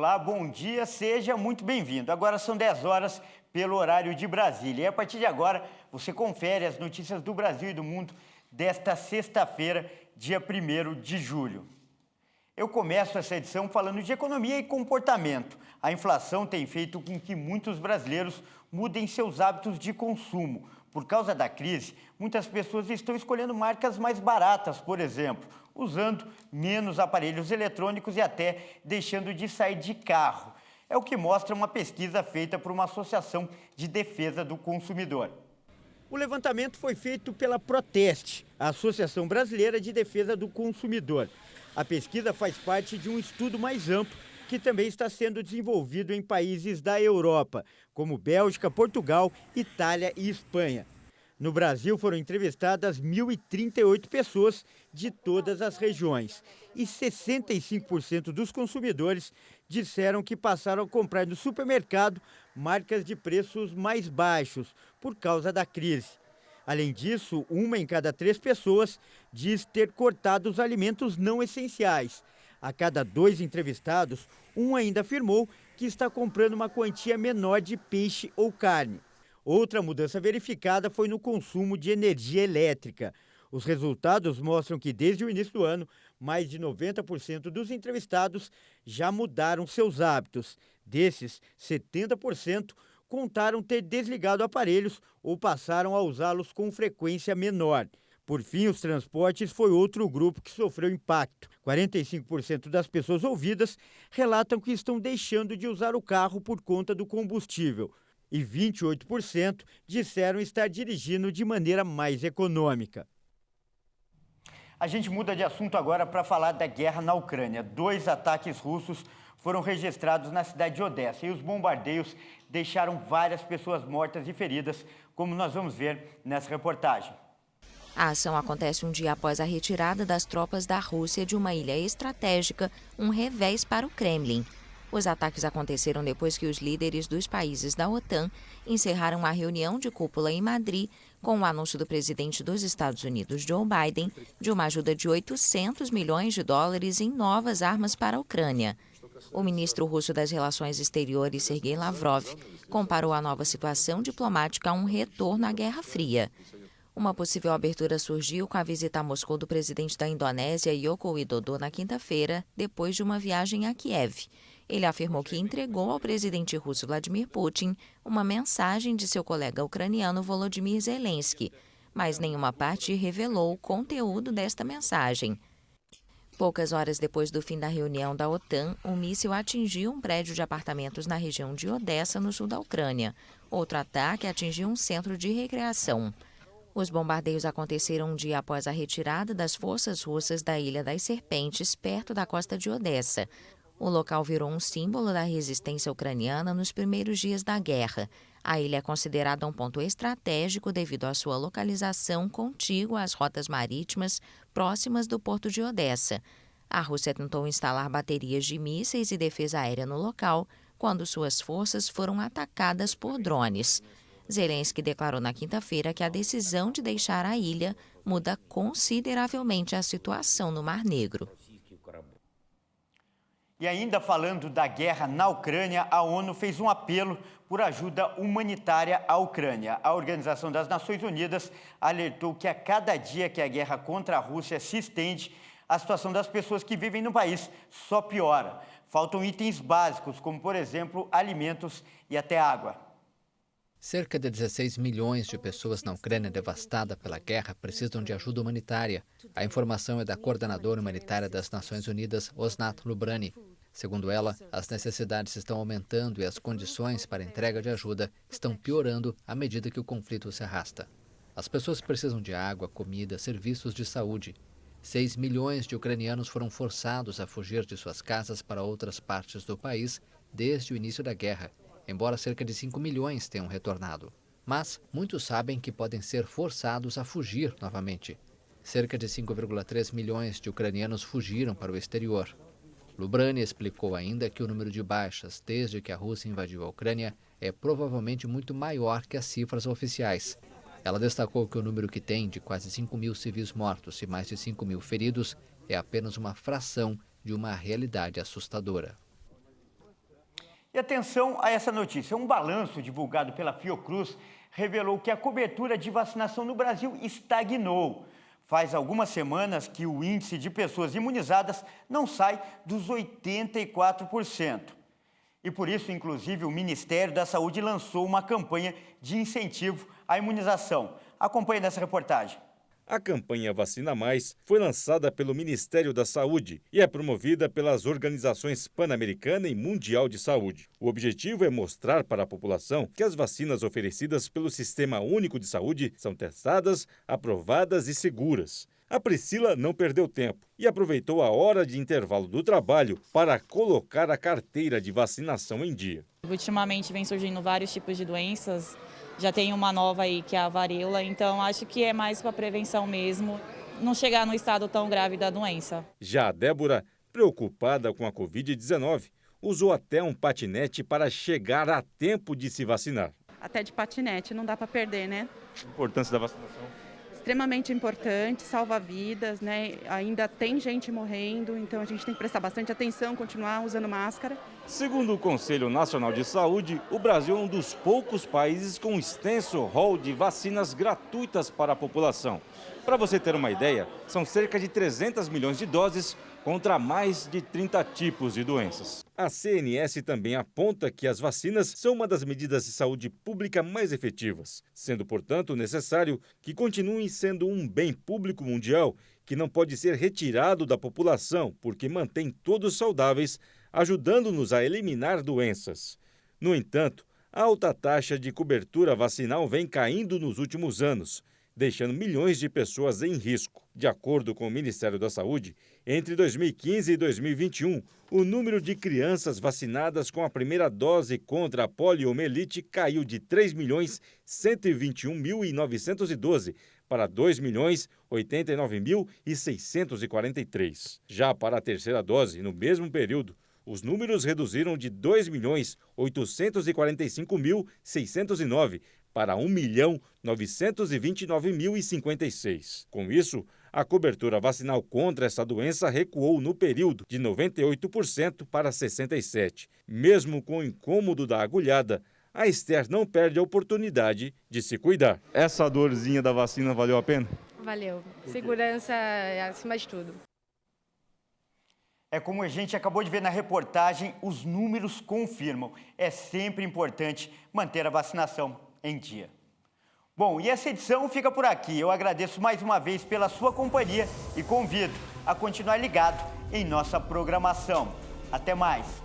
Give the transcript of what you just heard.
Olá, bom dia, seja muito bem-vindo. Agora são 10 horas pelo horário de Brasília. E a partir de agora, você confere as notícias do Brasil e do mundo desta sexta-feira, dia 1º de julho. Eu começo essa edição falando de economia e comportamento. A inflação tem feito com que muitos brasileiros mudem seus hábitos de consumo. Por causa da crise, muitas pessoas estão escolhendo marcas mais baratas, por exemplo, usando menos aparelhos eletrônicos e até deixando de sair de carro. É o que mostra uma pesquisa feita por uma associação de defesa do consumidor. O levantamento foi feito pela Proteste, a Associação Brasileira de Defesa do Consumidor. A pesquisa faz parte de um estudo mais amplo que também está sendo desenvolvido em países da Europa, como Bélgica, Portugal, Itália e Espanha. No Brasil foram entrevistadas 1.038 pessoas de todas as regiões e 65% dos consumidores disseram que passaram a comprar no supermercado marcas de preços mais baixos por causa da crise. Além disso, 1 em cada 3 pessoas diz ter cortado os alimentos não essenciais. A cada 2 entrevistados, 1 ainda afirmou que está comprando uma quantia menor de peixe ou carne. Outra mudança verificada foi no consumo de energia elétrica. Os resultados mostram que desde o início do ano, mais de 90% dos entrevistados já mudaram seus hábitos. Desses, 70% contaram ter desligado aparelhos ou passaram a usá-los com frequência menor. Por fim, os transportes foi outro grupo que sofreu impacto. 45% das pessoas ouvidas relatam que estão deixando de usar o carro por conta do combustível. E 28% disseram estar dirigindo de maneira mais econômica. A gente muda de assunto agora para falar da guerra na Ucrânia. 2 ataques russos foram registrados na cidade de Odessa e os bombardeios deixaram várias pessoas mortas e feridas, como nós vamos ver nessa reportagem. A ação acontece um dia após a retirada das tropas da Rússia de uma ilha estratégica, um revés para o Kremlin. Os ataques aconteceram depois que os líderes dos países da OTAN encerraram a reunião de cúpula em Madrid com o anúncio do presidente dos Estados Unidos, Joe Biden, de uma ajuda de 800 milhões de dólares em novas armas para a Ucrânia. O ministro russo das Relações Exteriores, Sergei Lavrov, comparou a nova situação diplomática a um retorno à Guerra Fria. Uma possível abertura surgiu com a visita a Moscou do presidente da Indonésia, Joko Widodo, na quinta-feira, depois de uma viagem a Kiev. Ele afirmou que entregou ao presidente russo Vladimir Putin uma mensagem de seu colega ucraniano Volodymyr Zelensky, mas nenhuma parte revelou o conteúdo desta mensagem. Poucas horas depois do fim da reunião da OTAN, um míssil atingiu um prédio de apartamentos na região de Odessa, no sul da Ucrânia. Outro ataque atingiu um centro de recreação. Os bombardeios aconteceram um dia após a retirada das forças russas da Ilha das Serpentes, perto da costa de Odessa. O local virou um símbolo da resistência ucraniana nos primeiros dias da guerra. A ilha é considerada um ponto estratégico devido à sua localização contígua às rotas marítimas próximas do porto de Odessa. A Rússia tentou instalar baterias de mísseis e defesa aérea no local quando suas forças foram atacadas por drones. Zelensky declarou na quinta-feira que a decisão de deixar a ilha muda consideravelmente a situação no Mar Negro. E ainda falando da guerra na Ucrânia, a ONU fez um apelo por ajuda humanitária à Ucrânia. A Organização das Nações Unidas alertou que a cada dia que a guerra contra a Rússia se estende, a situação das pessoas que vivem no país só piora. Faltam itens básicos, como, por exemplo, alimentos e até água. Cerca de 16 milhões de pessoas na Ucrânia devastada pela guerra precisam de ajuda humanitária. A informação é da coordenadora humanitária das Nações Unidas, Osnat Lubrani. Segundo ela, as necessidades estão aumentando e as condições para a entrega de ajuda estão piorando à medida que o conflito se arrasta. As pessoas precisam de água, comida, serviços de saúde. 6 milhões de ucranianos foram forçados a fugir de suas casas para outras partes do país desde o início da guerra, embora cerca de 5 milhões tenham retornado. Mas muitos sabem que podem ser forçados a fugir novamente. Cerca de 5,3 milhões de ucranianos fugiram para o exterior. Lubrani explicou ainda que o número de baixas desde que a Rússia invadiu a Ucrânia é provavelmente muito maior que as cifras oficiais. Ela destacou que o número que tem de quase 5 mil civis mortos e mais de 5 mil feridos é apenas uma fração de uma realidade assustadora. E atenção a essa notícia. Um balanço divulgado pela Fiocruz revelou que a cobertura de vacinação no Brasil estagnou. Faz algumas semanas que o índice de pessoas imunizadas não sai dos 84%. E por isso, inclusive, o Ministério da Saúde lançou uma campanha de incentivo à imunização. Acompanhe nessa reportagem. A campanha Vacina Mais foi lançada pelo Ministério da Saúde e é promovida pelas organizações Pan-Americana e Mundial de Saúde. O objetivo é mostrar para a população que as vacinas oferecidas pelo Sistema Único de Saúde são testadas, aprovadas e seguras. A Priscila não perdeu tempo e aproveitou a hora de intervalo do trabalho para colocar a carteira de vacinação em dia. Ultimamente vem surgindo vários tipos de doenças. Já tem uma nova aí, que é a varíola, então acho que é mais para prevenção mesmo, não chegar no estado tão grave da doença. Já a Débora, preocupada com a Covid-19, usou até um patinete para chegar a tempo de se vacinar. Até de patinete, não dá para perder, né? A importância da vacinação. Extremamente importante, salva vidas, né? Ainda tem gente morrendo, então a gente tem que prestar bastante atenção, continuar usando máscara. Segundo o Conselho Nacional de Saúde, o Brasil é um dos poucos países com extenso rol de vacinas gratuitas para a população. Para você ter uma ideia, são cerca de 300 milhões de doses contra mais de 30 tipos de doenças. A CNS também aponta que as vacinas são uma das medidas de saúde pública mais efetivas, sendo, portanto, necessário que continuem sendo um bem público mundial que não pode ser retirado da população porque mantém todos saudáveis, ajudando-nos a eliminar doenças. No entanto, a alta taxa de cobertura vacinal vem caindo nos últimos anos, deixando milhões de pessoas em risco. De acordo com o Ministério da Saúde, entre 2015 e 2021, o número de crianças vacinadas com a primeira dose contra a poliomielite caiu de 3.121.912 para 2.089.643. Já para a terceira dose, no mesmo período, os números reduziram de 2.845.609 para 1.929.056. Com isso, a cobertura vacinal contra essa doença recuou no período de 98% para 67%. Mesmo com o incômodo da agulhada, a Esther não perde a oportunidade de se cuidar. Essa dorzinha da vacina valeu a pena? Valeu. Segurança é acima de tudo. É como a gente acabou de ver na reportagem, os números confirmam. É sempre importante manter a vacinação em dia. Bom, e essa edição fica por aqui. Eu agradeço mais uma vez pela sua companhia e convido a continuar ligado em nossa programação. Até mais!